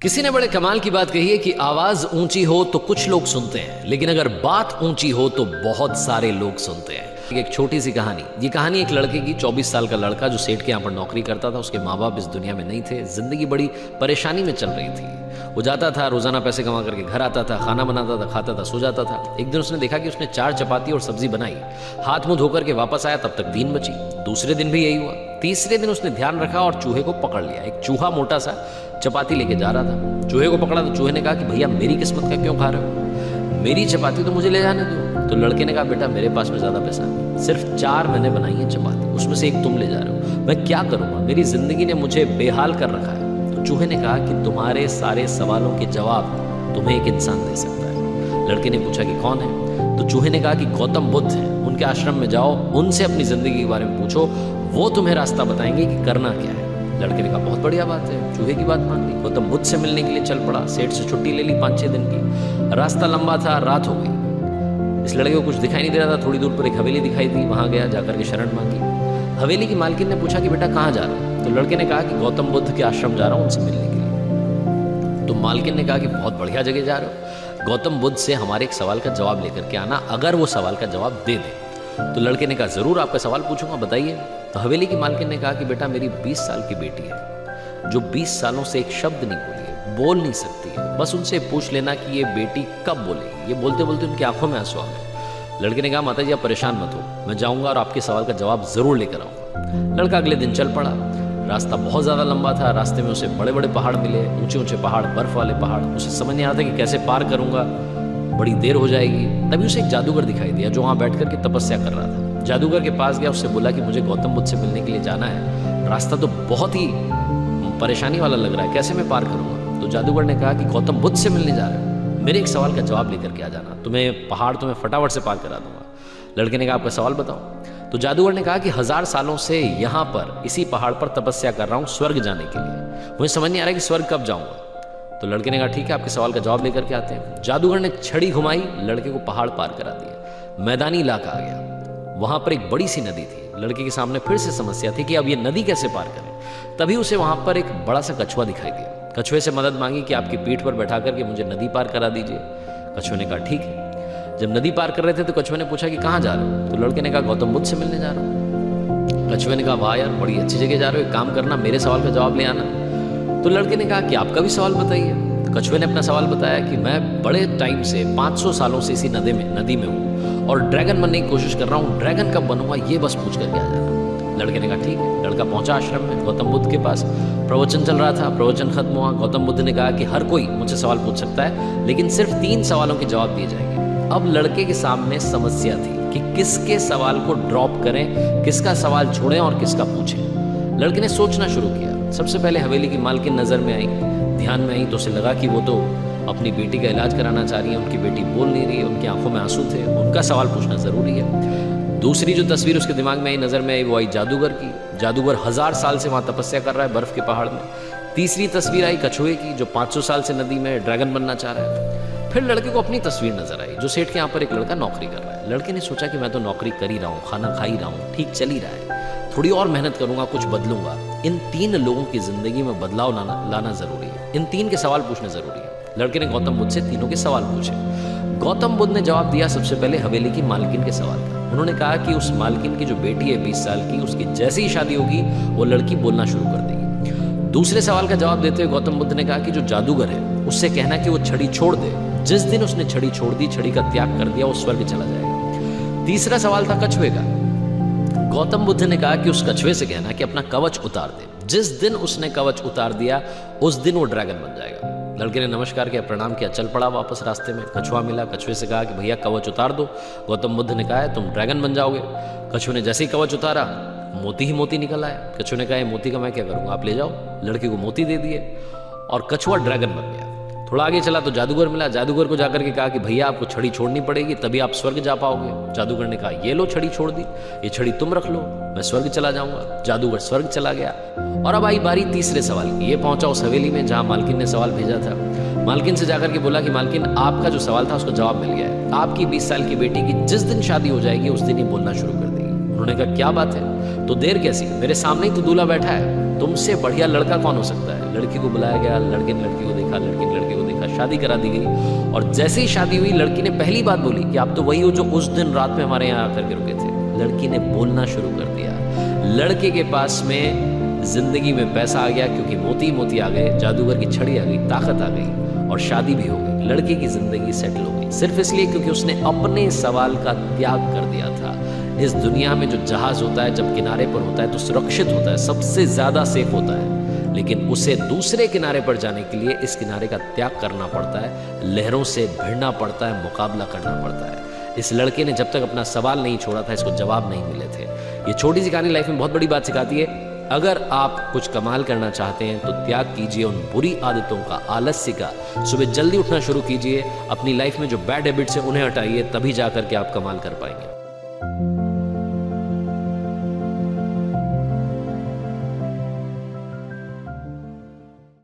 किसी ने बड़े कमाल की बात कही है कि आवाज ऊंची हो तो कुछ लोग सुनते हैं, लेकिन अगर बात ऊंची हो तो बहुत सारे लोग सुनते हैं। एक छोटी सी कहानी। ये कहानी एक लड़के की, 24 साल का लड़का जो सेठ के यहाँ पर नौकरी करता था। उसके माँ बाप इस दुनिया में नहीं थे, जिंदगी बड़ी परेशानी में चल रही थी। वो जाता था, रोजाना पैसे कमा करके घर आता था, खाना बनाता था, खाता था, सो जाता था। एक दिन उसने देखा कि उसने 4 चपाती और सब्जी बनाई, हाथ मुंह धोकर के वापस आया, तब तक 3 बची। दूसरे दिन भी यही हुआ। तीसरे दिन उसने ध्यान रखा और चूहे को पकड़ लिया। एक चूहा मोटा सा चपाती लेके जा रहा था। चूहे को पकड़ा तो चूहे ने कहा कि भैया मेरी किस्मत का क्यों खा रहे हो, मेरी चपाती तो मुझे ले जाने दो। तो लड़के ने कहा बेटा मेरे पास में ज्यादा पैसा नहीं, सिर्फ 4 मैंने बनाई है चपाती, उसमें से एक तुम ले जा रहे हो, मैं क्या करूंगा, मेरी जिंदगी ने मुझे बेहाल कर रखा है। तो चूहे ने कहा कि तुम्हारे सारे सवालों के जवाब तुम्हें एक इंसान दे सकता है। लड़के ने पूछा कि कौन है? तो चूहे ने कहा कि गौतम बुद्ध है, उनके आश्रम में जाओ, उनसे अपनी जिंदगी के बारे में पूछो, वो तुम्हें रास्ता बताएंगे कि करना क्या है। लड़के ने कहा बहुत बढ़िया बात है, चूहे की बात मान ली। गौतम बुद्ध से मिलने के लिए चल पड़ा। सेठ से छुट्टी ले ली 5-6 दिन की। रास्ता लंबा था, रात हो गई। इस लड़के को कुछ दिखाई नहीं दे रहा था। थोड़ी दूर पर एक हवेली दिखाई दी, वहां गया, जाकर के शरण मांगी। हवेली की मालकिन ने पूछा कि बेटा कहाँ जा रहा है? तो लड़के ने कहा कि गौतम बुद्ध के आश्रम जा रहा हूँ, उनसे मिलने के लिए। तो मालकिन ने कहा कि बहुत बढ़िया जगह जा रहे हो, गौतम बुद्ध से हमारे एक सवाल का जवाब लेकर के आना, अगर वो सवाल का जवाब दे दे। तो लड़के ने कहा जरूर, आपका सवाल पूछूंगा, बताइए। तो हवेली की मालकिन ने कहा कि बेटा मेरी 20 साल की बेटी है, जो 20 सालों से एक शब्द नहीं बोली है, बोल नहीं सकती है। बस उनसे पूछ लेना कि ये बेटी कब बोलेगी। ये बोलते बोलते उनकी आंखों में आंसू आ गए। लड़के ने कहा माता जी आप परेशान मत हो, मैं जाऊंगा और आपके सवाल का जवाब जरूर लेकर आऊंगा। लड़का अगले दिन चल पड़ा। रास्ता बहुत ज्यादा लंबा था। रास्ते में उसे बड़े बड़े पहाड़ मिले, ऊंचे ऊंचे पहाड़, बर्फ वाले पहाड़। उसे समझ नहीं आता कि कैसे पार करूंगा, बड़ी देर हो जाएगी। तभी उसे एक जादूगर दिखाई दिया जो वहां बैठ करके तपस्या कर रहा था। जादूगर के पास गया, उससे बोला कि मुझे गौतम बुद्ध से मिलने के लिए जाना है, रास्ता तो बहुत ही परेशानी वाला लग रहा है, कैसे मैं पार करूंगा? तो जादूगर ने कहा कि गौतम बुद्ध से मिलने जा रहे हो, मेरे एक सवाल का जवाब लेकर के आ जाना, तुम्हें पहाड़ तुम्हें फटाफट से पार करा दूंगा। लड़के ने कहा आपका सवाल बताओ। तो जादूगर ने कहा कि 1000 सालों से यहाँ पर इसी पहाड़ पर तपस्या कर रहा हूँ स्वर्ग जाने के लिए, मुझे समझ नहीं आ रहा कि स्वर्ग कब जाऊंगा। तो लड़के ने कहा ठीक है, आपके सवाल का जवाब लेकर के आते हैं। जादूगर ने छड़ी घुमाई, लड़के को पहाड़ पार करा दिया। मैदानी इलाका आ गया, वहां पर एक बड़ी सी नदी थी। लड़के के सामने फिर से समस्या थी कि अब ये नदी कैसे पार करें। तभी उसे वहां पर एक बड़ा सा कछुआ दिखाई दिया। कछुए से मदद मांगी कि आपकी पीठ पर बैठा करके मुझे नदी पार करा दीजिए। कछुए ने कहा ठीक है। जब नदी पार कर रहे थे तो कछुए ने पूछा कि कहाँ जा रहे हो? तो लड़के ने कहा गौतम बुद्ध से मिलने जा रहा हूँ। कछुए ने कहा वाह यार, बड़ी अच्छी जगह जा रहे हो, एक काम करना मेरे सवाल का जवाब ले आना। तो लड़के ने कहा कि आपका भी सवाल बताइए। तो कछुए ने अपना सवाल बताया कि मैं बड़े टाइम से 500 सालों से इसी नदी में हूँ और ड्रैगन बनने की कोशिश कर रहा हूँ, ड्रैगन कब बनूंगा ये बस पूछ करके आ जाना। लड़के ने कहा ठीक है। लड़का पहुंचा आश्रम में, गौतम बुद्ध के पास। प्रवचन चल रहा था, प्रवचन खत्म हुआ। गौतम बुद्ध ने कहा कि हर कोई मुझसे सवाल पूछ सकता है, लेकिन सिर्फ 3 सवालों के जवाब दिए जाएंगे। अब लड़के के सामने समस्या थी कि किसके सवाल को ड्रॉप करें, किसका सवाल छोड़ें और किसका पूछें। लड़के ने सोचना शुरू किया। सबसे पहले हवेली की मालकिन नजर में आई, ध्यान में आई, तो उसे लगा कि वो तो अपनी बेटी का इलाज कराना चाह रही है, उनकी बेटी बोल नहीं रही है, उनकी आंखों में आंसू थे, उनका सवाल पूछना जरूरी है। दूसरी जो तस्वीर उसके दिमाग में आई, नजर में आई, वो आई जादूगर की। जादूगर 1000 साल से वहां तपस्या कर रहा है बर्फ के पहाड़ में। तीसरी तस्वीर आई कछुए की, जो 500 साल से नदी में ड्रैगन बनना चाह रहा है। फिर लड़के को अपनी तस्वीर नजर आई, जो सेठ के यहाँ पर एक लड़का नौकरी कर रहा है। लड़के ने सोचा कि मैं तो नौकरी कर ही रहा हूँ, खाना खा ही रहा हूँ, ठीक चल ही रहा है, थोड़ी और मेहनत करूंगा, कुछ बदलूंगा। इन 3 लोगों की जिंदगी में बदलाव लाना जरूरी है, इन 3 के सवाल पूछने जरूरी है। लड़के ने गौतम बुद्ध से तीनों के सवाल पूछे। गौतम बुद्ध ने जवाब दिया सबसे पहले हवेली की मालकिन के सवाल का। उन्होंने कहा कि उस मालकिन की जो बेटी है 20 साल की, उसकी जैसी ही शादी होगी वो लड़की बोलना शुरू कर देगी। दूसरे सवाल का जवाब देते हुए गौतम बुद्ध ने कहा कि जो जादूगर है उससे कहना कि वो छड़ी छोड़ दे, जिस दिन उसने छड़ी छोड़ दी, छड़ी का त्याग कर दिया, वो स्वर्ग चला जाएगा। तीसरा सवाल था कछुए का। गौतम बुद्ध ने कहा कि उस कछुए से कहना कि अपना कवच उतार दे, जिस दिन उसने कवच उतार दिया उस दिन वो ड्रैगन बन जाएगा। लड़के ने नमस्कार किया, प्रणाम किया, चल पड़ा वापस। रास्ते में कछुआ मिला, कछुए से कहा कि भैया कवच उतार दो। गौतम बुद्ध ने कहा तुम ड्रैगन बन जाओगे। कछुए ने जैसे ही कवच उतारा, मोती ही मोती निकल आया। कछुए ने कहा मोती का मैं क्या करूंगा, आप ले जाओ। लड़के को मोती दे दिए और कछुआ ड्रैगन बन गया। थोड़ा आगे चला तो जादूगर मिला। जादूगर को जाकर के कहा कि भैया आपको छड़ी छोड़नी पड़ेगी, तभी आप स्वर्ग जा पाओगे। जादूगर ने कहा ये लो छड़ी छोड़ दी, ये छड़ी तुम रख लो, मैं स्वर्ग चला जाऊंगा। जादूगर स्वर्ग चला गया। और अब आई बारी तीसरे सवाल की। ये पहुंचा उस हवेली में जहां मालकिन ने सवाल भेजा था। मालकिन से जाकर के बोला कि मालकिन आपका जो सवाल था उसका जवाब मिल गया है, आपकी 20 साल की बेटी की जिस दिन शादी हो जाएगी उस दिन ही बोलना शुरू कर देगी। उन्होंने कहा क्या बात है, तो देर कैसी, मेरे सामने ही तो दूल्हा बैठा है, तुमसे बढ़िया लड़का कौन हो सकता है। लड़की को बुलाया गया, लड़के ने लड़की को देखा, लड़की ने लड़के को देखा, शादी करा दी गई। और जैसे ही शादी हुई, लड़की ने पहली बात बोली कि आप तो वही हो जो उस दिन रात में हमारे यहाँ आकर के रुके थे। लड़की ने बोलना शुरू कर दिया। लड़के के पास में जिंदगी में पैसा आ गया, क्योंकि मोती मोती आ गए, जादूगर की छड़ी आ गई, ताकत आ गई, और शादी भी हो गई। लड़के की जिंदगी सेटल हो गई, सिर्फ इसलिए क्योंकि उसने अपने सवाल का त्याग कर दिया था। इस दुनिया में जो जहाज होता है जब किनारे पर होता है तो सुरक्षित होता है, सबसे ज्यादा सेफ होता है, लेकिन उसे दूसरे किनारे पर जाने के लिए इस किनारे का त्याग करना पड़ता है, लहरों से भिड़ना पड़ता है, मुकाबला करना पड़ता है। इस लड़के ने जब तक अपना सवाल नहीं छोड़ा था, इसको जवाब नहीं मिले थे। ये छोटी सी कहानी लाइफ में बहुत बड़ी बात सिखाती है। अगर आप कुछ कमाल करना चाहते हैं तो त्याग कीजिए उन बुरी आदतों का, आलस्य का। सुबह जल्दी उठना शुरू कीजिए, अपनी लाइफ में जो बैड हैबिट्स हैं उन्हें हटाइए, तभी जाकर के आप कमाल कर पाएंगे।